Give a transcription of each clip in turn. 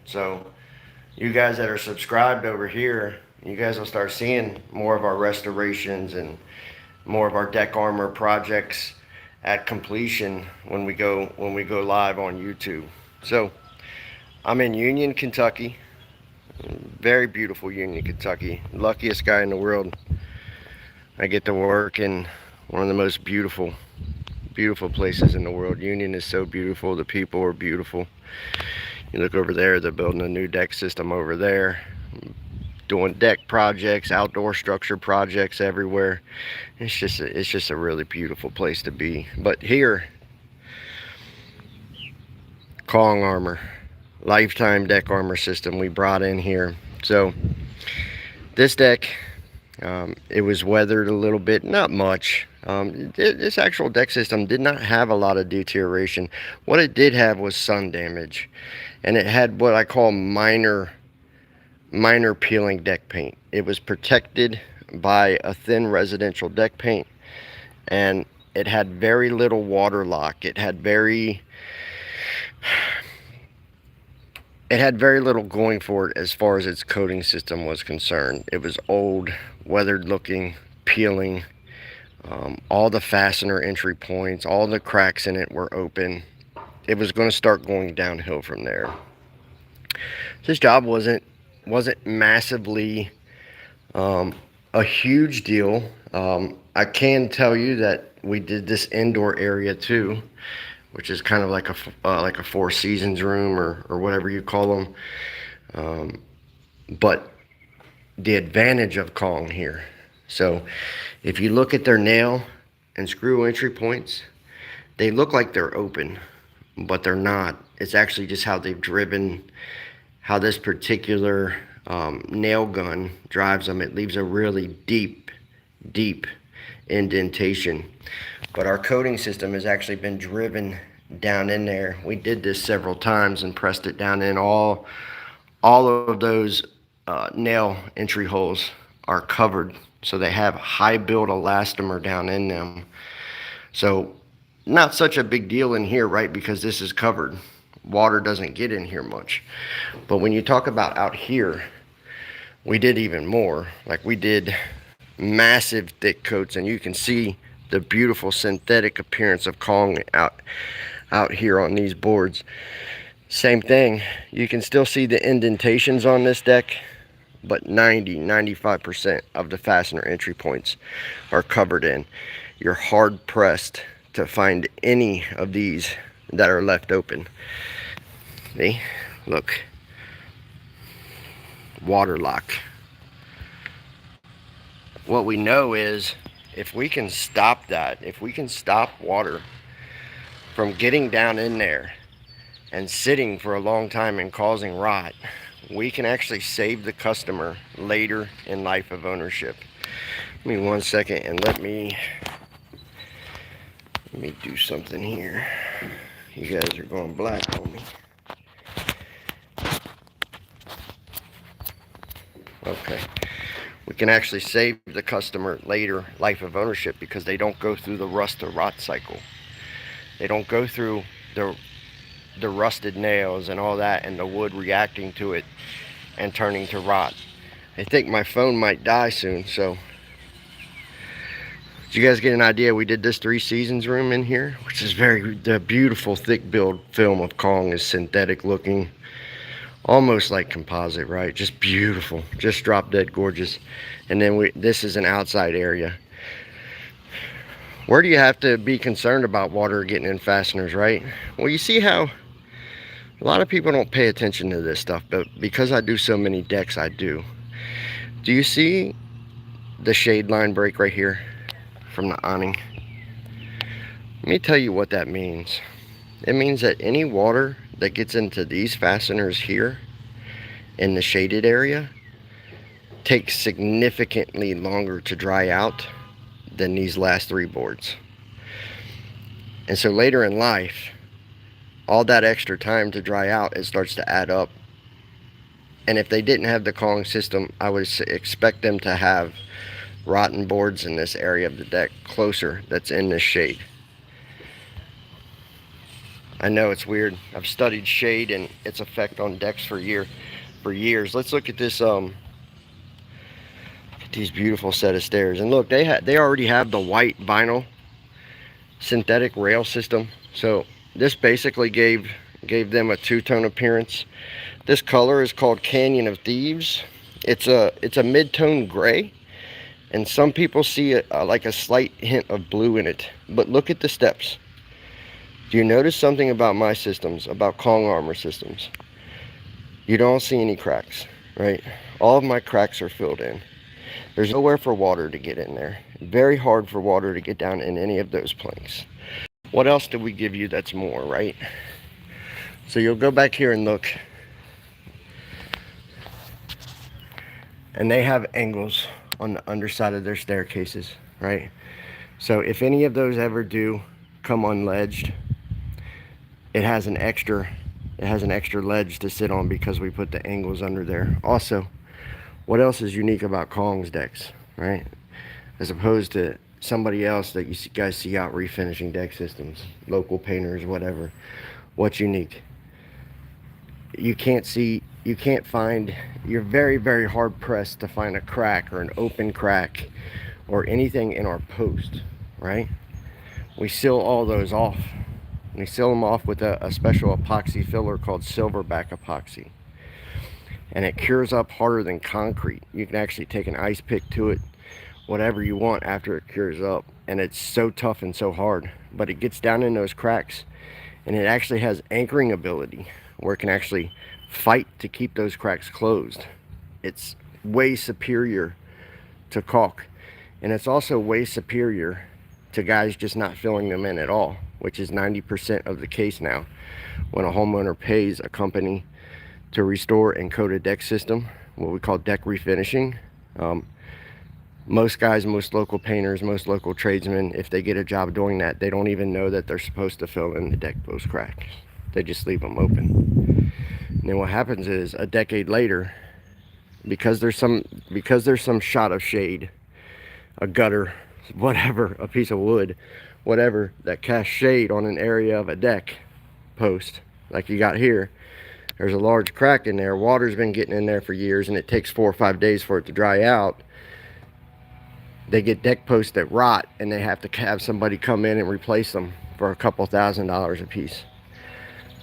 So you guys that are subscribed over here, you guys will start seeing more of our restorations and more of our deck armor projects at completion when we go live on YouTube. So I'm in Union, Kentucky. Very beautiful Union, Kentucky. Luckiest guy in the world. I get to work in one of the most beautiful places in the world. Union is so beautiful. The people are beautiful. You look over there, they're building a new deck system over there, doing deck projects, outdoor structure projects everywhere. It's just a really beautiful place to be. But here, Kong armor, lifetime deck armor system we brought in here. So this deck, it was weathered a little bit, not much. This actual deck system did not have a lot of deterioration. What it did have was sun damage, and it had what I call minor peeling deck paint. It was protected by a thin residential deck paint, and it had very little water lock. It had very little going for it as far as its coating system was concerned. It was old, weathered looking, peeling. All the fastener entry points, all the cracks in it were open. It was going to start going downhill from there. This job wasn't massively a huge deal. I can tell you that we did this indoor area too, which is kind of like a Four Seasons room or whatever you call them. But the advantage of Kong here. So if you look at their nail and screw entry points, they look like they're open, but they're not. It's actually just how they've driven, how this particular nail gun drives them. It leaves a really deep indentation. But our coating system has actually been driven down in there. We did this several times and pressed it down in. All of those nail entry holes are covered, so they have high build elastomer down in them. So not such a big deal in here, right? Because this is covered. Water doesn't get in here much. But when you talk about out here, we did even more. Like, we did massive thick coats, and you can see the beautiful synthetic appearance of Kong out here on these boards. Same thing, you can still see the indentations on this deck, but 95% of the fastener entry points are covered in. You're hard pressed to find any of these that are left open. See, look, water lock. What we know is, if we can stop that, if we can stop water from getting down in there and sitting for a long time and causing rot, we can actually save the customer later in life of ownership. Give me 1 second and let me do something here. You guys are going black on me. Okay. We can actually save the customer later life of ownership because they don't go through the rust to rot cycle. They don't go through the rusted nails and all that, and the wood reacting to it and turning to rot. I think my phone might die soon, so did you guys get an idea? We did this 3 Seasons room in here, which is the beautiful thick build film of Kong is synthetic looking, almost like composite, right? Just beautiful, just drop dead gorgeous. And then this is an outside area. Where do you have to be concerned about water getting in fasteners, right? Well, you see how a lot of people don't pay attention to this stuff, but because I do so many decks, I do. Do you see the shade line break right here from the awning? Let me tell you what that means. It means that any water that gets into these fasteners here in the shaded area takes significantly longer to dry out than these last 3 boards. And so later in life, all that extra time to dry out, it starts to add up. And if they didn't have the Kong system, I would expect them to have rotten boards in this area of the deck closer, that's in this shade. I know it's weird. I've studied shade and its effect on decks for years. Let's look at this these beautiful set of stairs. And look, they already have the white vinyl synthetic rail system. So this basically gave them a two-tone appearance. This color is called Canyon of Thieves. It's a mid-tone gray, and some people see like a slight hint of blue in it. But look at the steps. Do you notice something about my systems, about Kong Armor systems? You don't see any cracks, right? All of my cracks are filled in. There's nowhere for water to get in there. Very hard for water to get down in any of those planks. What else did we give you that's more, right? So you'll go back here and look. And they have angles on the underside of their staircases, right? So if any of those ever do come unledged, it has an extra ledge to sit on because we put the angles under there. Also, what else is unique about Kong's decks, right? As opposed to somebody else that you guys see out refinishing deck systems, local painters, whatever. What's unique? You can't find, you're very, very hard pressed to find a crack or an open crack or anything in our post, right? We seal all those off. We seal them off with a special epoxy filler called silverback epoxy. And it cures up harder than concrete. You can actually take an ice pick to it, whatever you want after it cures up. And it's so tough and so hard. But it gets down in those cracks, and it actually has anchoring ability where it can actually fight to keep those cracks closed. It's way superior to caulk. And it's also way superior to guys just not filling them in at all, which is 90% of the case now. When a homeowner pays a company to restore and coat a deck system, what we call deck refinishing, most guys, most local painters, most local tradesmen, if they get a job doing that, they don't even know that they're supposed to fill in the deck post cracks. They just leave them open. And then what happens is a decade later, because there's some shot of shade, a gutter, whatever, a piece of wood, whatever, that casts shade on an area of a deck post, like you got here, there's a large crack in there. Water's been getting in there for years, and it takes 4 or 5 days for it to dry out. They get deck posts that rot, and they have to have somebody come in and replace them for a couple $1,000s a piece.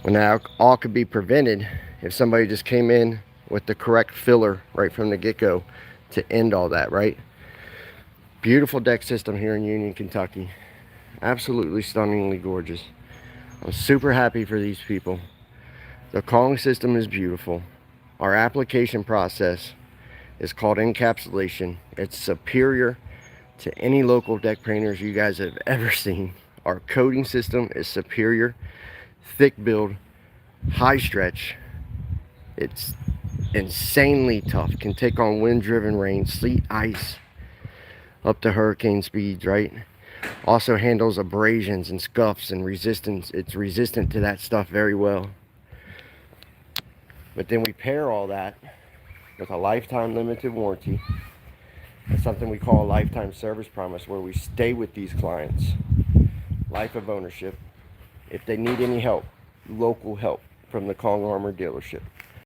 Well, now all could be prevented if somebody just came in with the correct filler right from the get-go to end all that, right? Beautiful deck system here in Union, Kentucky. Absolutely stunningly gorgeous. I'm super happy for these people. The Kong system is beautiful. Our application process is called encapsulation. It's superior to any local deck painters you guys have ever seen. Our coating system is superior. Thick build, high stretch. It's insanely tough. Can take on wind-driven rain, sleet, ice, up to hurricane speeds, right? Also handles abrasions and scuffs and resistance. It's resistant to that stuff very well. But then we pair all that with a lifetime limited warranty. It's something we call a lifetime service promise, where we stay with these clients, life of ownership, if they need any help, local help from the Kong Armor dealership.